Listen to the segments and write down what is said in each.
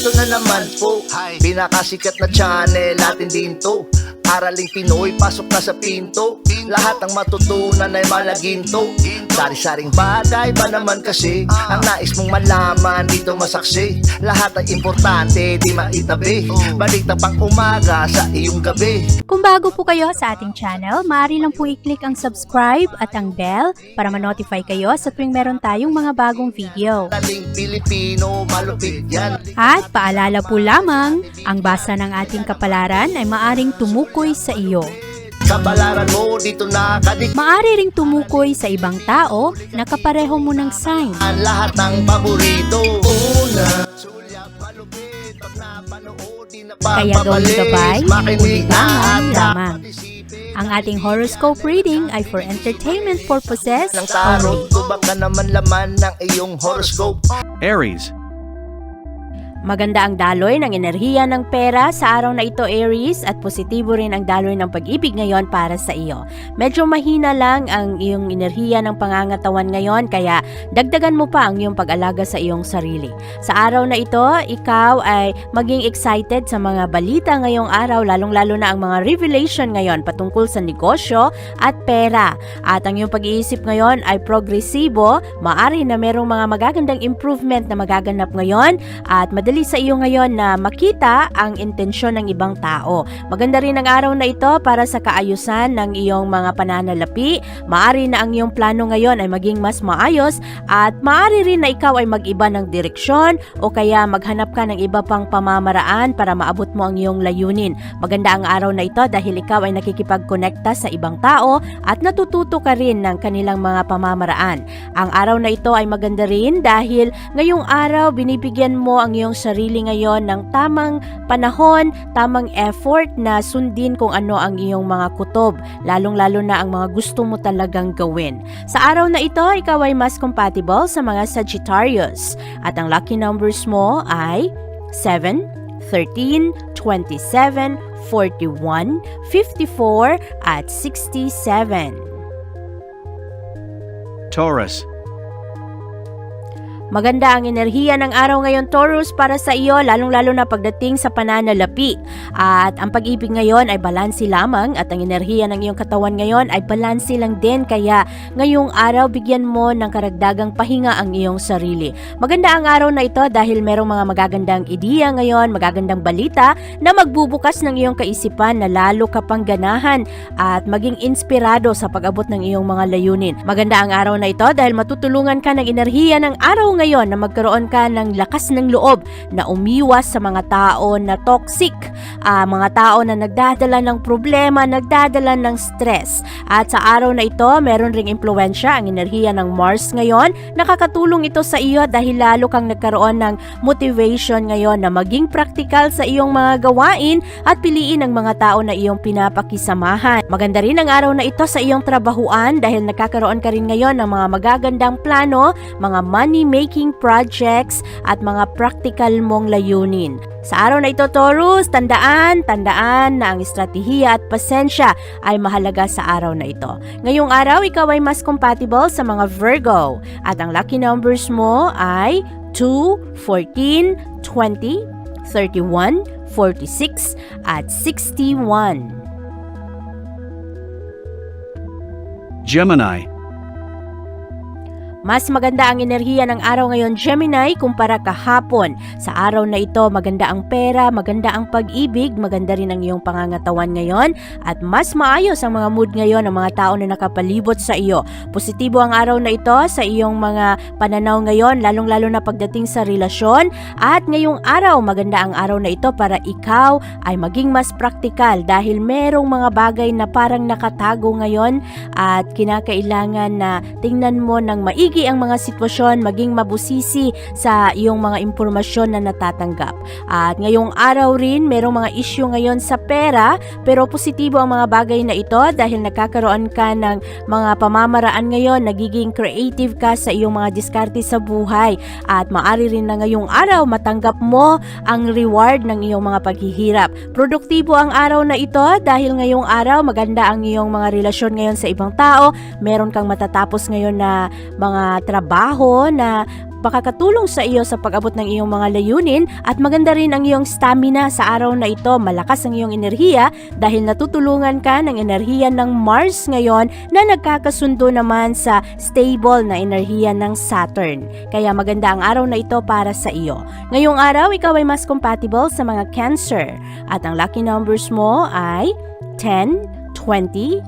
Eto na naman po, pinakasikat na channel natin din to. Araling Pinoy, pasok na sa pinto. Lahat ng matutunan ay malaginto. Sari-saring bagay ba naman kasi ang nais mong malaman dito masaksi. Lahat ay importante, di maitabi. Balik na pang umaga sa iyong gabi. Kung bago po kayo sa ating channel, maaari lang po i-click ang subscribe at ang bell para ma-notify kayo sa tuwing meron tayong mga bagong video. Dating Pilipino, malupit yan. At paalala po lamang, ang basa ng ating kapalaran ay maaring tumukoy sa iyo. Kapalaran mo dito nakadik. Maaari ring tumukoy sa ibang tao na kapareho mo ng sign. Lahat ng paborito. Una, sulyap, malupit. Pag napanood, di na Kaya gawin gabay, makinig ulilangan at lamang. Ang ating horoscope reading ay for entertainment purposes ng tarot. only. Tubak ka naman laman ng iyong horoscope. Aries. Maganda ang daloy ng enerhiya ng pera sa araw na ito, Aries, at positibo rin ang daloy ng pag-ibig ngayon para sa iyo. Medyo mahina lang ang iyong enerhiya ng pangangatawan ngayon, kaya dagdagan mo pa ang iyong pag-alaga sa iyong sarili. Sa araw na ito, ikaw ay maging excited sa mga balita ngayong araw, lalong-lalo na ang mga revelation ngayon patungkol sa negosyo at pera. At ang iyong pag-iisip ngayon ay progresibo, maari na merong mga magagandang improvement na magaganap ngayon at madali sa iyo ngayon na makita ang intensyon ng ibang tao. Maganda rin ang araw na ito para sa kaayusan ng iyong mga pananalapi. Maari na ang iyong plano ngayon ay maging mas maayos at maari rin na ikaw ay mag-iba ng direksyon o kaya maghanap ka ng iba pang pamamaraan para maabot mo ang iyong layunin. Maganda ang araw na ito dahil ikaw ay nakikipag-konekta sa ibang tao at natututo ka rin ng kanilang mga pamamaraan. Ang araw na ito ay maganda rin dahil ngayong araw binibigyan mo ang iyong sarili ngayon ng tamang panahon, tamang effort na sundin kung ano ang iyong mga kutob, lalong-lalo na ang mga gusto mo talagang gawin. Sa araw na ito, ikaw ay mas compatible sa mga Sagittarius at ang lucky numbers mo ay 7, 13, 27, 41, 54 at 67. Taurus. Maganda ang enerhiya ng araw ngayon, Taurus, para sa iyo, lalong-lalo na pagdating sa pananalapi. At ang pag-ibig ngayon ay balanse lamang at ang enerhiya ng iyong katawan ngayon ay balanse lang din. Kaya ngayong araw, bigyan mo ng karagdagang pahinga ang iyong sarili. Maganda ang araw na ito dahil merong mga magagandang ideya ngayon, magagandang balita na magbubukas ng iyong kaisipan na lalo ka pang ganahan at maging inspirado sa pag-abot ng iyong mga layunin. Maganda ang araw na ito dahil matutulungan ka ng enerhiya ng araw ngayon na magkaroon ka ng lakas ng loob na umiwas sa mga tao na toxic, mga tao na nagdadala ng problema, nagdadala ng stress. At sa araw na ito, meron ring impluwensya ang enerhiya ng Mars ngayon. Nakakatulong ito sa iyo dahil lalo kang nagkaroon ng motivation ngayon na maging practical sa iyong mga gawain at piliin ang mga tao na iyong pinapakisamahan. Maganda rin ang araw na ito sa iyong trabahuan dahil nakakaroon ka rin ngayon ng mga magagandang plano, mga money-making projects at mga practical mong layunin. Sa araw na ito, Taurus, tandaan na ang estratehiya at pasensya ay mahalaga sa araw na ito. Ngayong araw, ikaw ay mas compatible sa mga Virgo at ang lucky numbers mo ay 2, 14, 20, 31, 46 at 61. Gemini. Mas maganda ang enerhiya ng araw ngayon, Gemini, kumpara kahapon. Sa araw na ito, maganda ang pera, maganda ang pag-ibig, maganda rin ang iyong pangangatawan ngayon, at mas maayos ang mga mood ngayon ng mga tao na nakapalibot sa iyo. Positibo ang araw na ito sa iyong mga pananaw ngayon, lalong-lalo na pagdating sa relasyon. At ngayong araw, maganda ang araw na ito para ikaw ay maging mas praktikal dahil merong mga bagay na parang nakatago ngayon at kinakailangan na tingnan mo ng maigi ang mga sitwasyon, maging mabusisi sa iyong mga impormasyon na natatanggap. At ngayong araw rin, merong mga issue ngayon sa pera, pero positibo ang mga bagay na ito dahil nagkakaroon ka ng mga pamamaraan ngayon, nagiging creative ka sa iyong mga diskarte sa buhay. At maari rin na ngayong araw matanggap mo ang reward ng iyong mga paghihirap. Produktibo ang araw na ito dahil ngayong araw maganda ang iyong mga relasyon ngayon sa ibang tao, meron kang matatapos ngayon na mga mga trabaho na makakatulong sa iyo sa pag-abot ng iyong mga layunin at maganda rin ang iyong stamina sa araw na ito. Malakas ang iyong enerhiya dahil natutulungan ka ng enerhiya ng Mars ngayon na nagkakasundo naman sa stable na enerhiya ng Saturn. Kaya maganda ang araw na ito para sa iyo. Ngayong araw, ikaw ay mas compatible sa mga Cancer at ang lucky numbers mo ay 10, 20,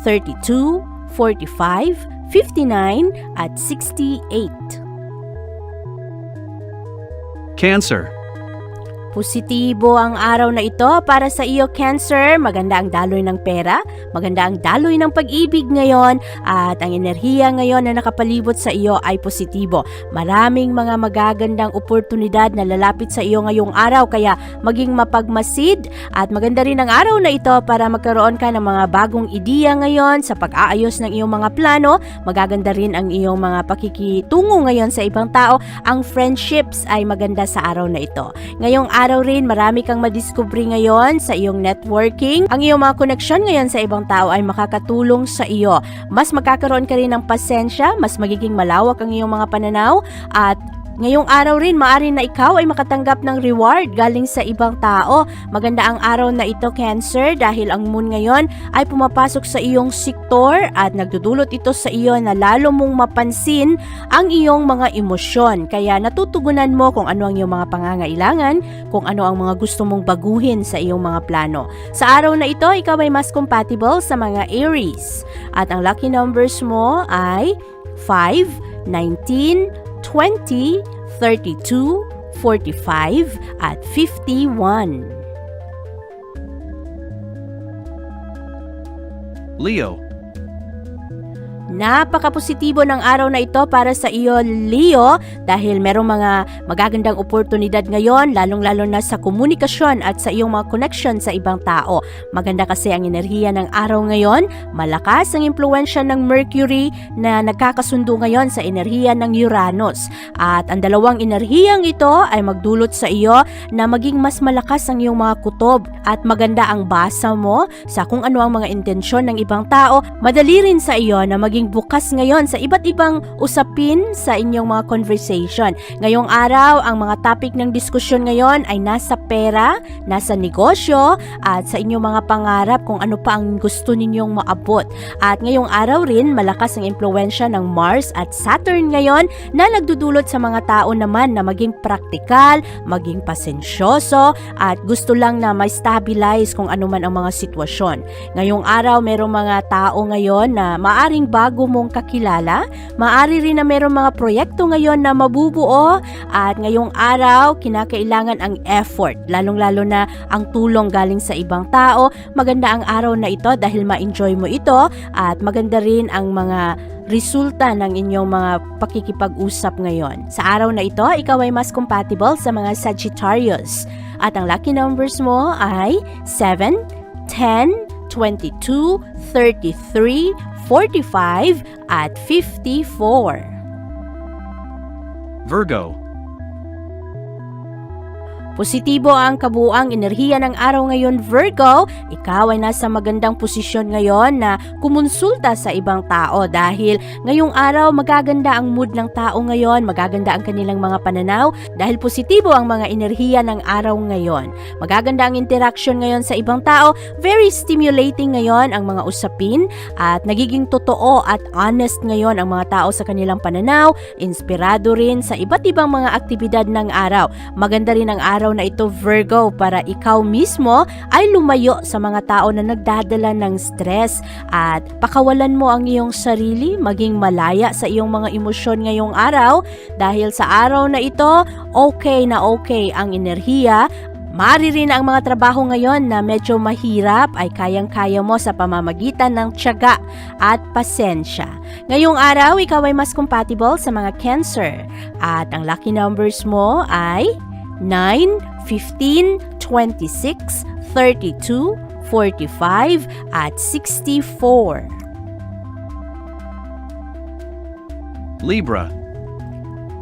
32, 45, 59 at 68. Cancer. Positibo ang araw na ito para sa iyo, Cancer. Maganda ang daloy ng pera, maganda ang daloy ng pag-ibig ngayon, at ang enerhiya ngayon na nakapalibot sa iyo ay positibo. Maraming mga magagandang oportunidad na lalapit sa iyo ngayong araw, kaya maging mapagmasid, at maganda rin ang araw na ito para magkaroon ka ng mga bagong ideya ngayon sa pag-aayos ng iyong mga plano. Magaganda rin ang iyong mga pakikitungo ngayon sa ibang tao. Ang friendships ay maganda sa araw na ito. Ngayong araw rin, marami kang madiscovery ngayon sa iyong networking. Ang iyong mga koneksyon ngayon sa ibang tao ay makakatulong sa iyo. Mas magkakaroon ka rin ng pasensya, mas magiging malawak ang iyong mga pananaw, at ngayong araw rin, maaari na ikaw ay makatanggap ng reward galing sa ibang tao. Maganda ang araw na ito, Cancer, dahil ang moon ngayon ay pumapasok sa iyong sektor at nagdudulot ito sa iyo na lalo mong mapansin ang iyong mga emosyon. Kaya natutugunan mo kung ano ang iyong mga pangangailangan, kung ano ang mga gusto mong baguhin sa iyong mga plano. Sa araw na ito, ikaw ay mas compatible sa mga Aries. At ang lucky numbers mo ay 5, 19, 20, 32, 45 at 51. Leo. Napaka-positibo ng araw na ito para sa iyo, Leo, dahil merong mga magagandang oportunidad ngayon, lalong-lalo na sa komunikasyon at sa iyong mga connection sa ibang tao. Maganda kasi ang enerhiya ng araw ngayon, malakas ang impluwensya ng Mercury na nagkakasundo ngayon sa enerhiya ng Uranus. At ang dalawang enerhiyang ito ay magdulot sa iyo na maging mas malakas ang iyong mga kutob, at maganda ang basa mo sa kung ano ang mga intensyon ng ibang tao. Madali rin sa iyo na maging bukas ngayon sa iba't ibang usapin sa inyong mga conversation. Ngayong araw, ang mga topic ng diskusyon ngayon ay nasa pera, nasa negosyo, at sa inyong mga pangarap kung ano pa ang gusto ninyong maabot. At ngayong araw rin, malakas ang impluwensya ng Mars at Saturn ngayon na nagdudulot sa mga tao naman na maging praktikal, maging pasensyoso, at gusto lang na ma-stabilize kung ano man ang mga sitwasyon. Ngayong araw, merong mga tao ngayon na maaring bago mong kakilala, maaari rin na merong mga proyekto ngayon na mabubuo, at ngayong araw, kinakailangan ang effort, lalong-lalo na ang tulong galing sa ibang tao. Maganda ang araw na ito dahil ma-enjoy mo ito, at maganda rin ang mga resulta ng inyong mga pakikipag-usap ngayon. Sa araw na ito, ikaw ay mas compatible sa mga Sagittarius. At ang lucky numbers mo ay 7, 10, 22, 33, 45 at 54. Virgo. Positibo ang kabuuang enerhiya ng araw ngayon, Virgo. Ikaw ay nasa magandang posisyon ngayon na kumonsulta sa ibang tao dahil ngayong araw magaganda ang mood ng tao ngayon, magaganda ang kanilang mga pananaw dahil positibo ang mga enerhiya ng araw ngayon. Magaganda ang interaction ngayon sa ibang tao, very stimulating ngayon ang mga usapin at nagiging totoo at honest ngayon ang mga tao sa kanilang pananaw, inspirado rin sa iba't ibang mga aktibidad ng araw. Maganda rin ang araw na ito, Virgo, para ikaw mismo ay lumayo sa mga tao na nagdadala ng stress at pakawalan mo ang iyong sarili, maging malaya sa iyong mga emosyon ngayong araw dahil sa araw na ito, okay na okay ang enerhiya. Maaari rin ang mga trabaho ngayon na medyo mahirap ay kayang-kaya mo sa pamamagitan ng tiyaga at pasensya. Ngayong araw, ikaw ay mas compatible sa mga Cancer at ang lucky numbers mo ay 9, 15, 26, 32, 45 at 64. Libra.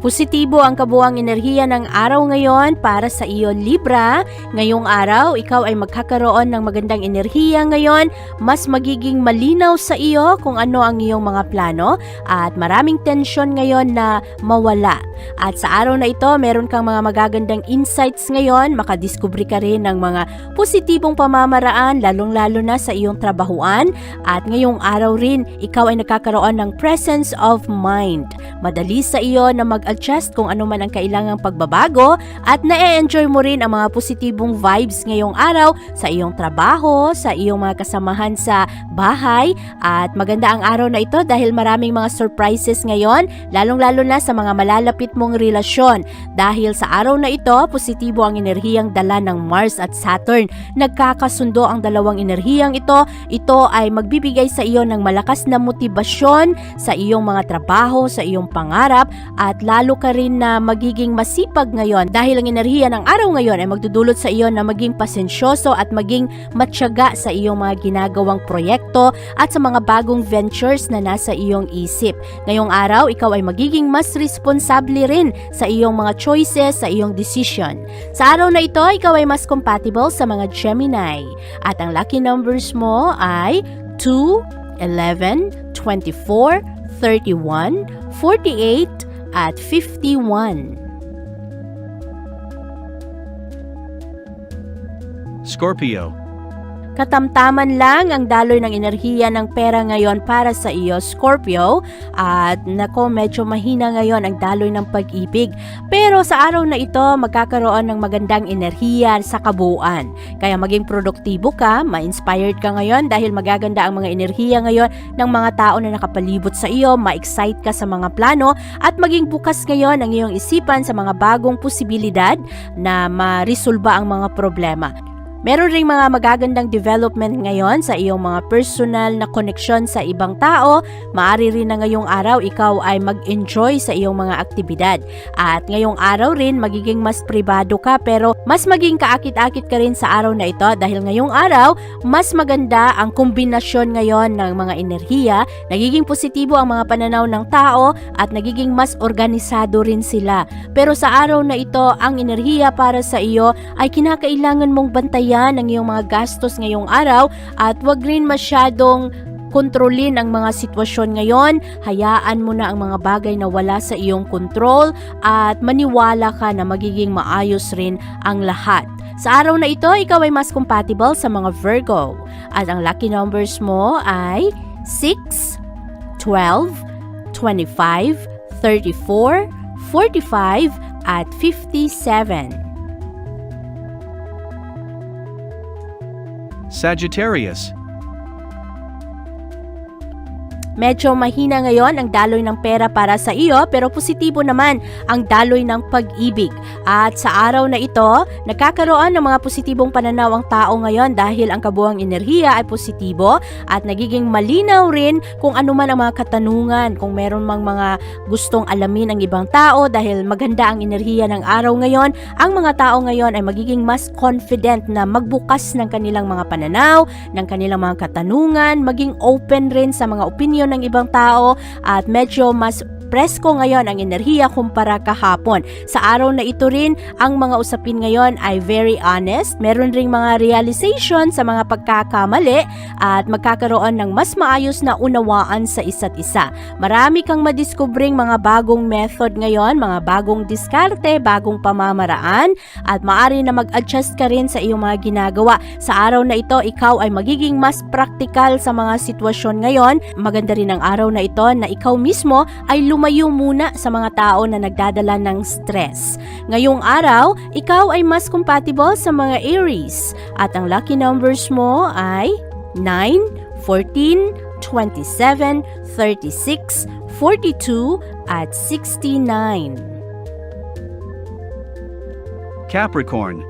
Positibo ang kabuuang enerhiya ng araw ngayon para sa iyo, Libra. Ngayong araw, ikaw ay magkakaroon ng magandang enerhiya ngayon. Mas magiging malinaw sa iyo kung ano ang iyong mga plano at maraming tensyon ngayon na mawala. At sa araw na ito, meron kang mga magagandang insights ngayon. Makadiskubre ka rin ng mga positibong pamamaraan, lalong-lalo na sa iyong trabahuan. At ngayong araw rin, ikaw ay nagkakaroon ng presence of mind. Madali sa iyo na mag-adjust kung ano man ang kailangang pagbabago at na-enjoy mo rin ang mga positibong vibes ngayong araw sa iyong trabaho, sa iyong mga kasamahan sa bahay. At maganda ang araw na ito dahil maraming mga surprises ngayon, lalong-lalo na sa mga malalapit mong relasyon. Dahil sa araw na ito, positibo ang enerhiyang dala ng Mars at Saturn. Nagkakasundo ang dalawang enerhiyang ito. Ito ay magbibigay sa iyo ng malakas na motibasyon sa iyong mga trabaho, sa iyong pangarap, at lalo ka rin na magiging masipag ngayon dahil ang enerhiya ng araw ngayon ay magdudulot sa iyo na maging pasensyoso at maging matyaga sa iyong mga ginagawang proyekto at sa mga bagong ventures na nasa iyong isip. Ngayong araw, ikaw ay magiging mas responsable rin sa iyong mga choices, sa iyong decision. Sa araw na ito, ikaw ay mas compatible sa mga Gemini. At ang lucky numbers mo ay 2, 11, 24, 31, 48, at 51. Scorpio. Katamtaman lang ang daloy ng enerhiya ng pera ngayon para sa iyo, Scorpio. At nako, medyo mahina ngayon ang daloy ng pag-ibig. Pero sa araw na ito, magkakaroon ng magandang enerhiya sa kabuuan. Kaya maging produktibo ka, ma-inspired ka ngayon dahil magaganda ang mga enerhiya ngayon ng mga tao na nakapalibot sa iyo, ma-excite ka sa mga plano at maging bukas ngayon ang iyong isipan sa mga bagong posibilidad na ma-resolba ang mga problema. Meron ring mga magagandang development ngayon sa iyong mga personal na koneksyon sa ibang tao. Maaari rin na ngayong araw ikaw ay mag-enjoy sa iyong mga aktibidad. At ngayong araw rin magiging mas pribado ka pero mas maging kaakit-akit ka rin sa araw na ito dahil ngayong araw mas maganda ang kombinasyon ngayon ng mga enerhiya. Nagiging positibo ang mga pananaw ng tao at nagiging mas organisado rin sila. Pero sa araw na ito, ang enerhiya para sa iyo ay kinakailangan mong bantayan ang iyong mga gastos ngayong araw at wag rin masyadong kontrolin ang mga sitwasyon ngayon. Hayaan mo na ang mga bagay na wala sa iyong kontrol at maniwala ka na magiging maayos rin ang lahat. Sa araw na ito, ikaw ay mas compatible sa mga Virgo at ang lucky numbers mo ay 6, 12, 25, 34, 45 at 57. Sagittarius. Medyo mahina ngayon ang daloy ng pera para sa iyo pero positibo naman ang daloy ng pag-ibig. At sa araw na ito, nagkakaroon ng mga positibong pananaw ang tao ngayon dahil ang kabuuang enerhiya ay positibo at nagiging malinaw rin kung ano man ang mga katanungan, kung meron mang mga gustong alamin ang ibang tao dahil maganda ang enerhiya ng araw ngayon. Ang mga tao ngayon ay magiging mas confident na magbukas ng kanilang mga pananaw, ng kanilang mga katanungan, maging open rin sa mga opinion ng ibang tao at medyo mas presko ngayon ang enerhiya kumpara kahapon. Sa araw na ito rin, ang mga usapin ngayon ay very honest. Meron ring mga realization sa mga pagkakamali at magkakaroon ng mas maayos na unawaan sa isa't isa. Marami kang madiskubring mga bagong method ngayon, mga bagong diskarte, bagong pamamaraan at maaari na mag-adjust ka rin sa iyong mga ginagawa. Sa araw na ito, ikaw ay magiging mas praktikal sa mga sitwasyon ngayon. Maganda rin ang araw na ito na ikaw mismo ay lumayo muna sa mga tao na nagdadala ng stress. Ngayong araw, ikaw ay mas compatible sa mga Aries at ang lucky numbers mo ay 9, 14, 27, 36, 42 at 69. Capricorn.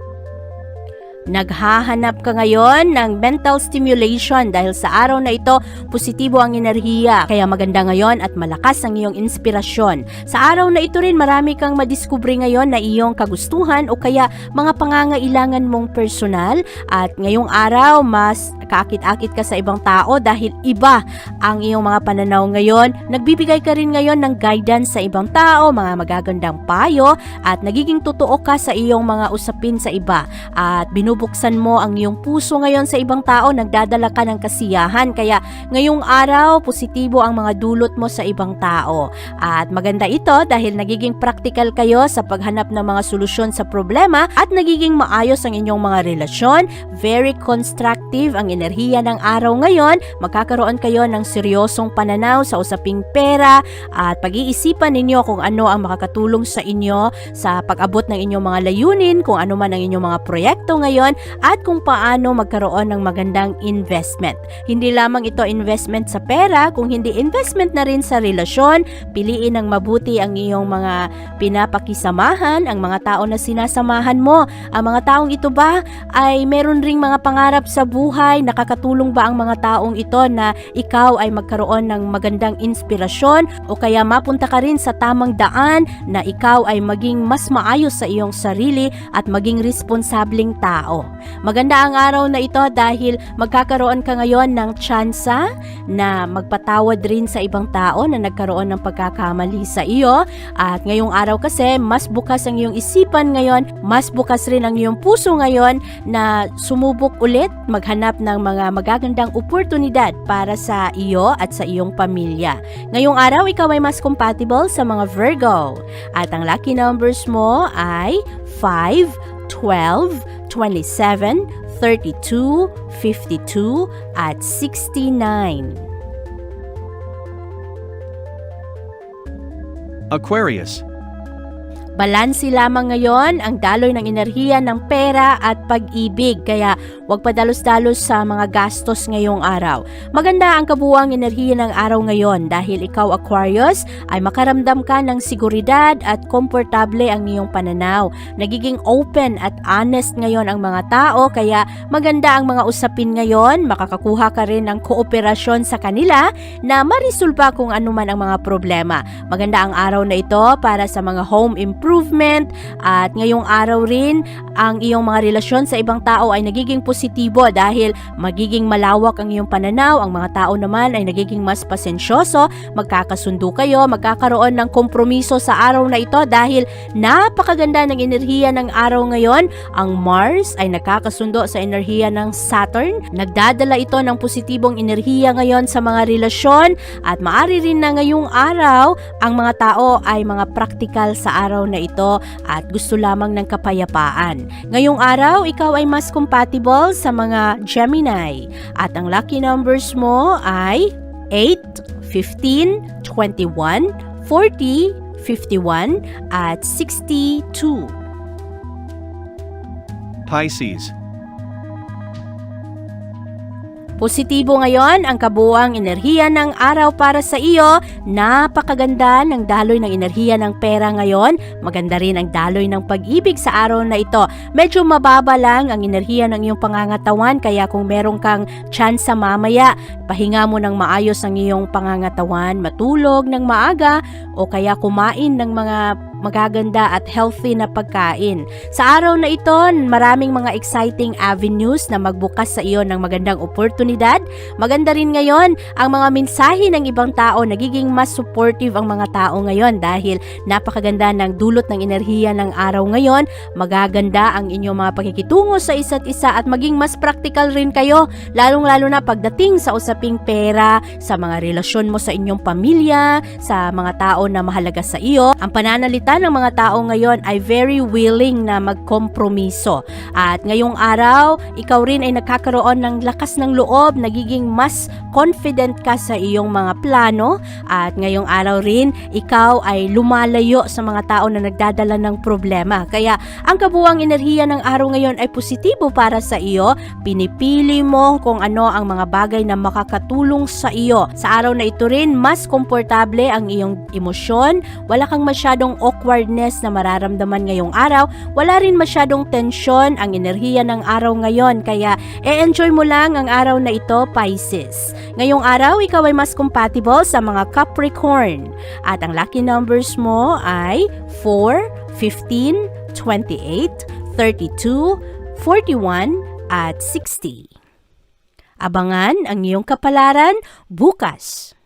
Naghahanap ka ngayon ng mental stimulation dahil sa araw na ito, positibo ang enerhiya. Kaya maganda ngayon at malakas ang iyong inspirasyon. Sa araw na ito rin, marami kang madiskubre ngayon na iyong kagustuhan o kaya mga pangangailangan mong personal. At ngayong araw, mas kaakit-akit ka sa ibang tao dahil iba ang iyong mga pananaw ngayon. Nagbibigay ka rin ngayon ng guidance sa ibang tao, mga magagandang payo at nagiging totoo ka sa iyong mga usapin sa iba. At binubuksan mo ang iyong puso ngayon sa ibang tao, nagdadala ka ng kasiyahan. Kaya ngayong araw, positibo ang mga dulot mo sa ibang tao. At maganda ito dahil nagiging practical kayo sa paghanap ng mga solusyon sa problema at nagiging maayos ang inyong mga relasyon. Very constructive ang enerhiya ng araw ngayon. Magkakaroon kayo ng seryosong pananaw sa usaping pera at pag-iisipan ninyo kung ano ang makakatulong sa inyo sa pag-abot ng inyong mga layunin, kung ano man ang inyong mga proyekto ngayon at kung paano magkaroon ng magandang investment. Hindi lamang ito investment sa pera, kung hindi investment na rin sa relasyon. Piliin ng mabuti ang iyong mga pinapakisamahan, ang mga tao na sinasamahan mo. Ang mga taong ito ba ay meron ring mga pangarap sa buhay? Nakakatulong ba ang mga taong ito na ikaw ay magkaroon ng magandang inspirasyon o kaya mapunta ka rin sa tamang daan na ikaw ay maging mas maayos sa iyong sarili at maging responsableng tao. Maganda ang araw na ito dahil magkakaroon ka ngayon ng tsansa na magpatawad rin sa ibang tao na nagkaroon ng pagkakamali sa iyo. At ngayong araw kasi mas bukas ang iyong isipan ngayon, mas bukas rin ang iyong puso ngayon na sumubok ulit, maghanap ng mga magagandang oportunidad para sa iyo at sa iyong pamilya. Ngayong araw, ikaw ay mas compatible sa mga Virgo. At ang lucky numbers mo ay 5, 12, 27, 32, 52, at 69. Aquarius. Balansi lamang ngayon ang daloy ng enerhiya ng pera at pag-ibig, kaya huwag padalos-dalos sa mga gastos ngayong araw. Maganda ang kabuuang enerhiya ng araw ngayon dahil ikaw, Aquarius, ay makaramdam ka ng seguridad at komportable ang iyong pananaw. Nagiging open at honest ngayon ang mga tao, kaya maganda ang mga usapin ngayon. Makakakuha ka rin ng kooperasyon sa kanila na marisolba kung ano man ang mga problema. Maganda ang araw na ito para sa mga home improvement at ngayong araw rin ang iyong mga relasyon sa ibang tao ay nagiging positibo dahil magiging malawak ang iyong pananaw. Ang mga tao naman ay nagiging mas pasensyoso, magkakasundo kayo, magkakaroon ng kompromiso sa araw na ito dahil napakaganda ng enerhiya ng araw ngayon. Ang Mars ay nakakasundo sa enerhiya ng Saturn. Nagdadala ito ng positibong enerhiya ngayon sa mga relasyon at maaari rin na ngayong araw ang mga tao ay mga praktikal sa araw na ito at gusto lamang ng kapayapaan. Ngayong araw, ikaw ay mas compatible sa mga Gemini at ang lucky numbers mo ay 8, 15, 21, 40, 51, at 62. Pisces. Positibo ngayon ang kabuuang enerhiya ng araw para sa iyo. Napakaganda ng daloy ng enerhiya ng pera ngayon. Maganda rin ang daloy ng pag-ibig sa araw na ito. Medyo mababa lang ang enerhiya ng iyong pangangatawan, kaya kung meron kang chance sa mamaya, pahinga mo ng maayos ang iyong pangangatawan, matulog ng maaga o kaya kumain ng mga magaganda at healthy na pagkain. Sa araw na ito, maraming mga exciting avenues na magbukas sa iyo ng magandang oportunidad. Maganda rin ngayon ang mga mensahe ng ibang tao, nagiging mas supportive ang mga tao ngayon dahil napakaganda ng dulot ng enerhiya ng araw ngayon. Magaganda ang inyong mga pakikitungo sa isa't isa at maging mas practical rin kayo, lalong-lalo na pagdating sa usaping pera, sa mga relasyon mo sa inyong pamilya, sa mga tao na mahalaga sa iyo. Ang pananalita ng mga tao ngayon ay very willing na magkompromiso. At ngayong araw, ikaw rin ay nakakaroon ng lakas ng loob, nagiging mas confident ka sa iyong mga plano. At ngayong araw rin, ikaw ay lumalayo sa mga tao na nagdadala ng problema. Kaya ang kabuuang enerhiya ng araw ngayon ay positibo para sa iyo. Pinipili mo kung ano ang mga bagay na makakatulong sa iyo. Sa araw na ito rin, mas komportable ang iyong emosyon. Wala kang masyadong awkward awkwardness na mararamdaman ngayong araw. Wala rin masyadong tensyon ang enerhiya ng araw ngayon, kaya e-enjoy mo lang ang araw na ito, Pisces. Ngayong araw, ikaw ay mas compatible sa mga Capricorn. At ang lucky numbers mo ay 4, 15, 28, 32, 41, at 60. Abangan ang iyong kapalaran bukas.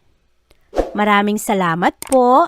Maraming salamat po.